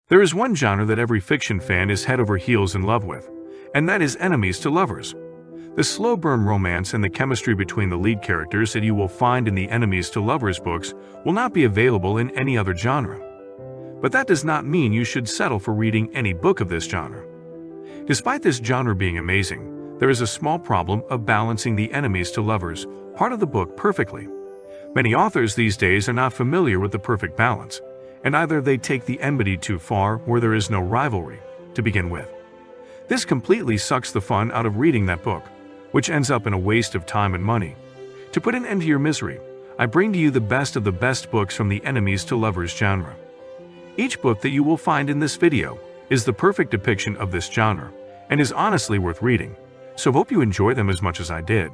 There is one genre that every fiction fan is head over heels in love with, and that is enemies to lovers. The slow burn romance and the chemistry between the lead characters that you will find in the enemies to lovers books will not be available in any other genre. But that does not mean you should settle for reading any book of this genre. Despite this genre being amazing, there is a small problem of balancing the enemies to lovers part of the book perfectly. Many authors these days are not familiar with the perfect balance, and either they take the enmity too far or there is no rivalry to begin with. This completely sucks the fun out of reading that book, which ends up in a waste of time and money. To put an end to your misery, I bring to you the best of the best books from the enemies to lovers genre. Each book that you will find in this video is the perfect depiction of this genre and is honestly worth reading, so hope you enjoy them as much as I did.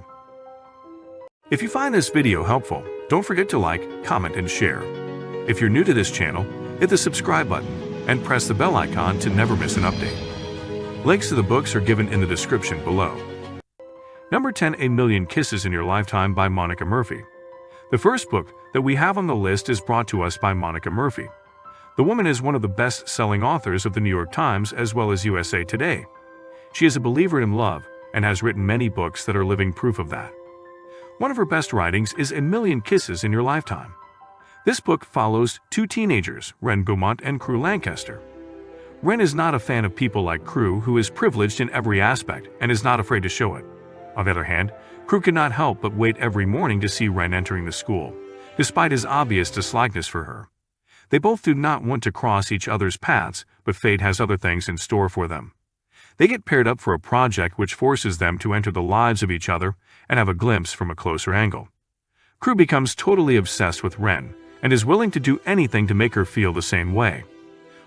If you find this video helpful, don't forget to like, comment, and share. If you're new to this channel, hit the subscribe button and press the bell icon to never miss an update. Links to the books are given in the description below. Number 10, A Million Kisses in Your Lifetime by Monica Murphy. The first book that we have on the list is brought to us by Monica Murphy. The woman is one of the best-selling authors of the New York Times as well as USA Today. She is a believer in love and has written many books that are living proof of that. One of her best writings is A Million Kisses in Your Lifetime. This book follows two teenagers, Wren Beaumont and Crew Lancaster. Wren is not a fan of people like Crew, who is privileged in every aspect and is not afraid to show it. On the other hand, Crew cannot help but wait every morning to see Wren entering the school, despite his obvious dislikeness for her. They both do not want to cross each other's paths, but fate has other things in store for them. They get paired up for a project which forces them to enter the lives of each other and have a glimpse from a closer angle. Crew becomes totally obsessed with Wren and is willing to do anything to make her feel the same way.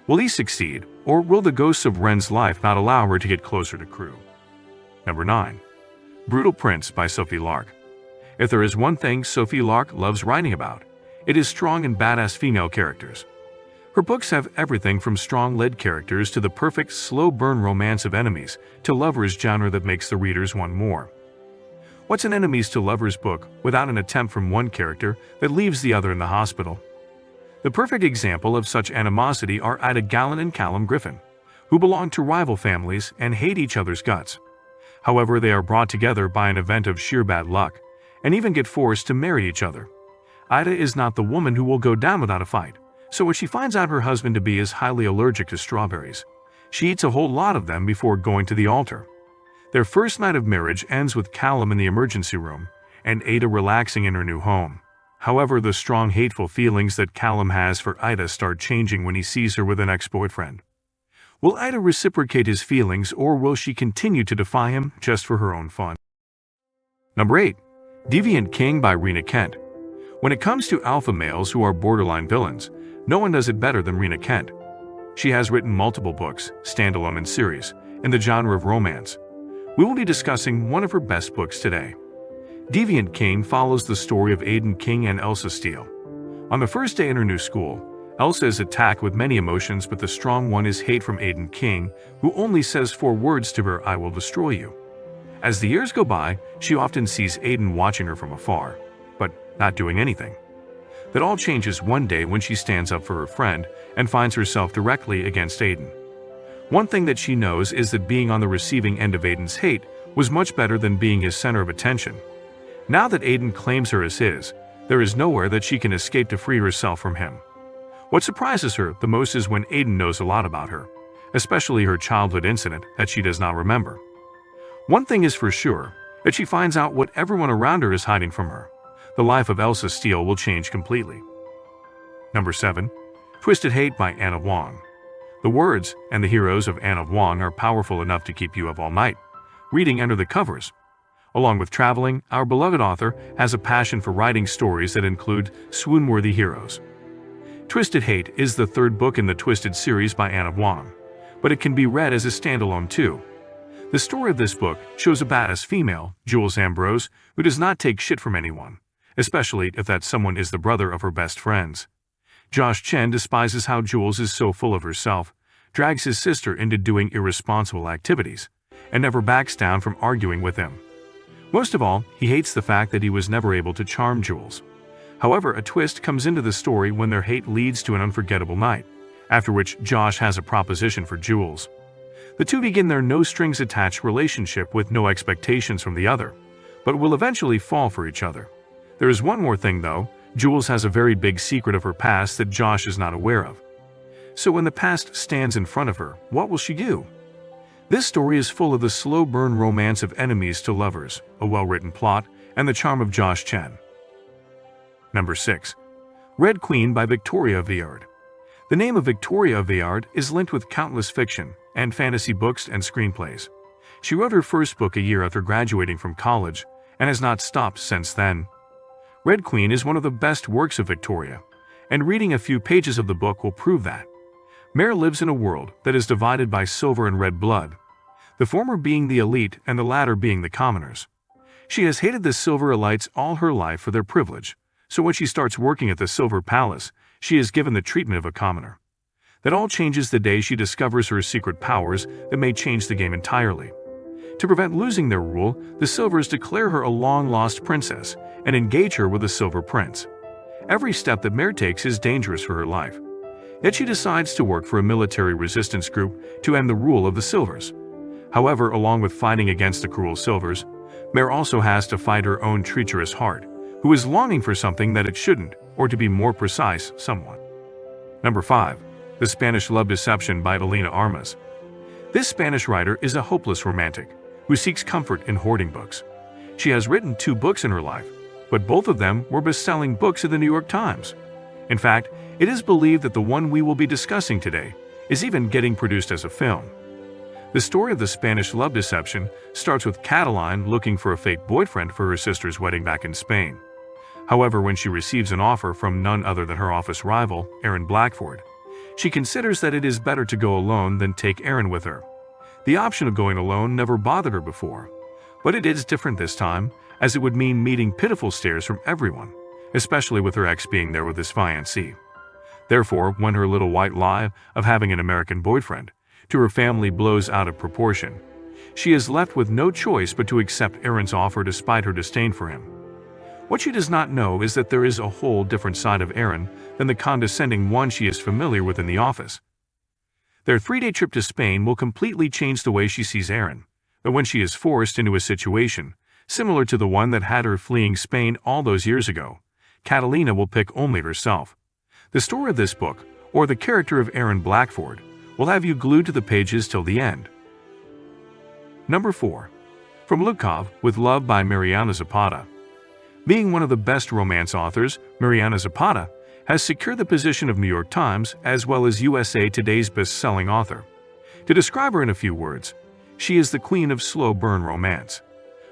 Will he succeed, or will the ghosts of Wren's life not allow her to get closer to Crew? Number 9. Brutal Prince by Sophie Lark. If there is one thing Sophie Lark loves writing about, it is strong and badass female characters. Her books have everything from strong lead characters to the perfect slow-burn romance of enemies to lovers genre that makes the readers want more. What's an enemies to lovers book without an attempt from one character that leaves the other in the hospital? The perfect example of such animosity are Ida Gallant and Callum Griffin, who belong to rival families and hate each other's guts. However, they are brought together by an event of sheer bad luck, and even get forced to marry each other. Ida is not the woman who will go down without a fight, so when she finds out her husband-to-be is highly allergic to strawberries, she eats a whole lot of them before going to the altar. Their first night of marriage ends with Callum in the emergency room, and Ada relaxing in her new home. However, the strong hateful feelings that Callum has for Ida start changing when he sees her with an ex-boyfriend. Will Ida reciprocate his feelings, or will she continue to defy him just for her own fun? Number 8. Deviant King by Rena Kent. When it comes to alpha males who are borderline villains, no one does it better than Rena Kent. She has written multiple books, standalone and series, in the genre of romance. We will be discussing one of her best books today. Deviant King follows the story of Aiden King and Elsa Steele. On the first day in her new school, Elsa is attacked with many emotions, but the strong one is hate from Aiden King, who only says 4 words to her: "I will destroy you." As the years go by, she often sees Aiden watching her from afar, but not doing anything. That all changes one day when she stands up for her friend and finds herself directly against Aiden. One thing that she knows is that being on the receiving end of Aiden's hate was much better than being his center of attention. Now that Aiden claims her as his, there is nowhere that she can escape to free herself from him. What surprises her the most is when Aiden knows a lot about her, especially her childhood incident that she does not remember. One thing is for sure, that she finds out what everyone around her is hiding from her. The life of Elsa Steele will change completely. Number 7. Twisted Hate by Anne of Wong. The words and the heroes of Anne of Wong are powerful enough to keep you up all night, reading under the covers. Along with traveling, our beloved author has a passion for writing stories that include swoon-worthy heroes. Twisted Hate is the 3rd book in the Twisted series by Anne of Wong, but it can be read as a standalone too. The story of this book shows a badass female, Jules Ambrose, who does not take shit from anyone, especially if that someone is the brother of her best friends. Josh Chen despises how Jules is so full of herself, drags his sister into doing irresponsible activities, and never backs down from arguing with him. Most of all, he hates the fact that he was never able to charm Jules. However, a twist comes into the story when their hate leads to an unforgettable night, after which Josh has a proposition for Jules. The two begin their no-strings-attached relationship with no expectations from the other, but will eventually fall for each other. There is one more thing though. Jules has a very big secret of her past that Josh is not aware of. So when the past stands in front of her, what will she do? This story is full of the slow burn romance of enemies to lovers, a well-written plot, and the charm of Josh Chen. Number 6. Red Queen by Victoria Aveyard. The name of Victoria Aveyard is linked with countless fiction and fantasy books and screenplays. She wrote her first book a year after graduating from college and has not stopped since then. Red Queen is one of the best works of Victoria, and reading a few pages of the book will prove that. Mare lives in a world that is divided by silver and red blood, the former being the elite and the latter being the commoners. She has hated the silver elites all her life for their privilege, so when she starts working at the Silver Palace, she is given the treatment of a commoner. That all changes the day she discovers her secret powers that may change the game entirely. To prevent losing their rule, the Silvers declare her a long-lost princess and engage her with the Silver Prince. Every step that Mare takes is dangerous for her life. Yet she decides to work for a military resistance group to end the rule of the Silvers. However, along with fighting against the cruel Silvers, Mare also has to fight her own treacherous heart, who is longing for something that it shouldn't, or to be more precise, someone. Number 5. The Spanish Love Deception by Elena Armas. This Spanish writer is a hopeless romantic who seeks comfort in hoarding books. She has written 2 books in her life, but both of them were best-selling books in the New York Times. In fact, it is believed that the one we will be discussing today is even getting produced as a film. The story of the Spanish love deception starts with Cataline looking for a fake boyfriend for her sister's wedding back in Spain. However, when she receives an offer from none other than her office rival, Aaron Blackford, she considers that it is better to go alone than take Aaron with her. The option of going alone never bothered her before, but it is different this time, as it would mean meeting pitiful stares from everyone, especially with her ex being there with his fiancée. Therefore, when her little white lie of having an American boyfriend to her family blows out of proportion, she is left with no choice but to accept Aaron's offer despite her disdain for him. What she does not know is that there is a whole different side of Aaron than the condescending one she is familiar with in the office. Their 3-day trip to Spain will completely change the way she sees Aaron, but when she is forced into a situation similar to the one that had her fleeing Spain all those years ago, Catalina will pick only herself. The story of this book, or the character of Aaron Blackford, will have you glued to the pages till the end. Number 4. From Lukov with Love by Mariana Zapata. Being one of the best romance authors, Mariana Zapata has secured the position of New York Times as well as USA Today's best-selling author. To describe her in a few words, she is the queen of slow burn romance.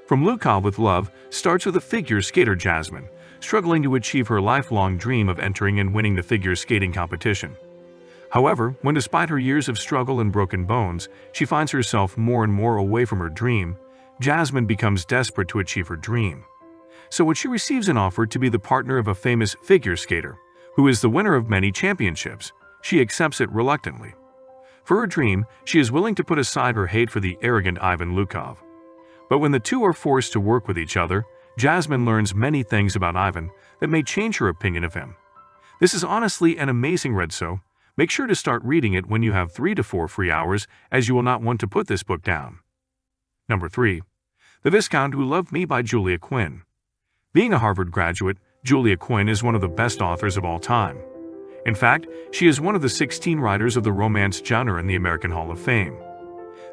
From Lukov with Love starts with a figure skater Jasmine, struggling to achieve her lifelong dream of entering and winning the figure skating competition. However, when despite her years of struggle and broken bones, she finds herself more and more away from her dream, Jasmine becomes desperate to achieve her dream. So when she receives an offer to be the partner of a famous figure skater, who is the winner of many championships, she accepts it reluctantly. For her dream, she is willing to put aside her hate for the arrogant Ivan Lukov. But when the two are forced to work with each other, Jasmine learns many things about Ivan that may change her opinion of him. This is honestly an amazing read, so make sure to start reading it when you have 3 to 4 free hours, as you will not want to put this book down. Number 3. The Viscount Who Loved Me by Julia Quinn. Being a Harvard graduate, Julia Quinn is one of the best authors of all time. In fact, she is one of the 16 writers of the romance genre in the American Hall of Fame.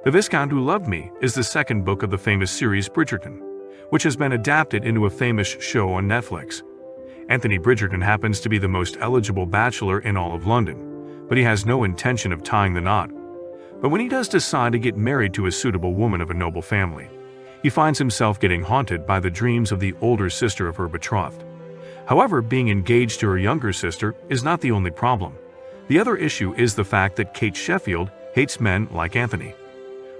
The Viscount Who Loved Me is the second book of the famous series Bridgerton, which has been adapted into a famous show on Netflix. Anthony Bridgerton happens to be the most eligible bachelor in all of London, but he has no intention of tying the knot. But when he does decide to get married to a suitable woman of a noble family, he finds himself getting haunted by the dreams of the older sister of her betrothed. However, being engaged to her younger sister is not the only problem. The other issue is the fact that Kate Sheffield hates men like Anthony.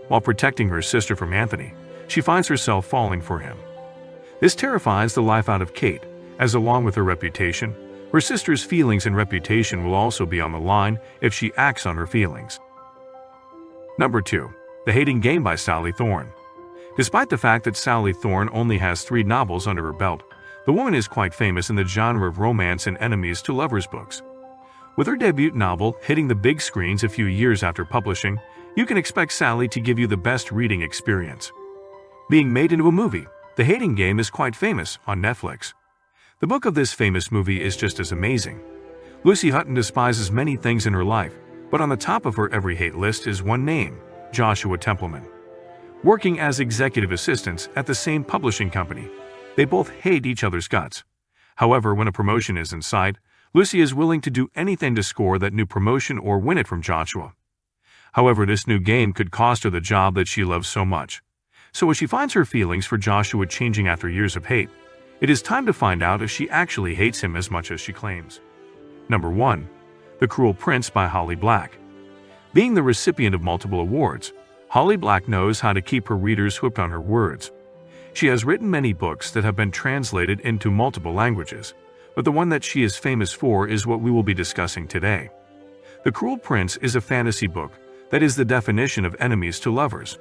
While protecting her sister from Anthony, she finds herself falling for him. This terrifies the life out of Kate, as along with her reputation, her sister's feelings and reputation will also be on the line if she acts on her feelings. Number 2. The Hating Game by Sally Thorne. Despite the fact that Sally Thorne only has 3 novels under her belt, the woman is quite famous in the genre of romance and enemies to lovers books. With her debut novel hitting the big screens a few years after publishing, you can expect Sally to give you the best reading experience. Being made into a movie, The Hating Game is quite famous on Netflix. The book of this famous movie is just as amazing. Lucy Hutton despises many things in her life, but on the top of her every hate list is one name, Joshua Templeman. Working as executive assistants at the same publishing company, they both hate each other's guts. However, when a promotion is in sight, Lucy is willing to do anything to score that new promotion or win it from Joshua. However, this new game could cost her the job that she loves so much. So as she finds her feelings for Joshua changing after years of hate, it is time to find out if she actually hates him as much as she claims. Number 1. The Cruel Prince by Holly Black. Being the recipient of multiple awards, Holly Black knows how to keep her readers hooked on her words. She has written many books that have been translated into multiple languages, but the one that she is famous for is what we will be discussing today. The Cruel Prince is a fantasy book that is the definition of enemies to lovers.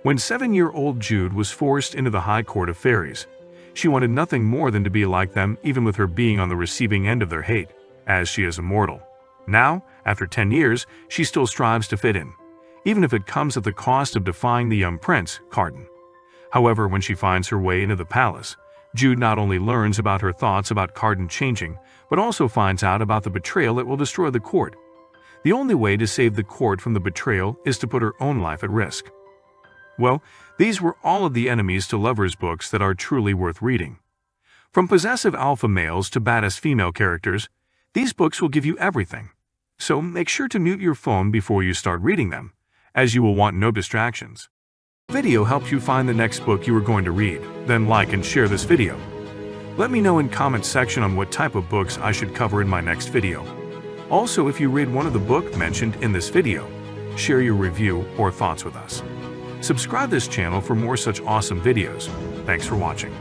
When 7-year-old Jude was forced into the High Court of Fairies, she wanted nothing more than to be like them, even with her being on the receiving end of their hate, as she is immortal. Now, after 10 years, she still strives to fit in, even if it comes at the cost of defying the young prince, Cardan. However, when she finds her way into the palace, Jude not only learns about her thoughts about Cardan changing, but also finds out about the betrayal that will destroy the court. The only way to save the court from the betrayal is to put her own life at risk. Well, these were all of the enemies to lovers books that are truly worth reading. From possessive alpha males to badass female characters, these books will give you everything. So make sure to mute your phone before you start reading them, as you will want no distractions. If the video helped you find the next book you are going to read, then like and share this video. Let me know in comment section on what type of books I should cover in my next video. Also, if you read one of the book mentioned in this video, share your review or thoughts with us. Subscribe this channel for more such awesome videos. Thanks for watching.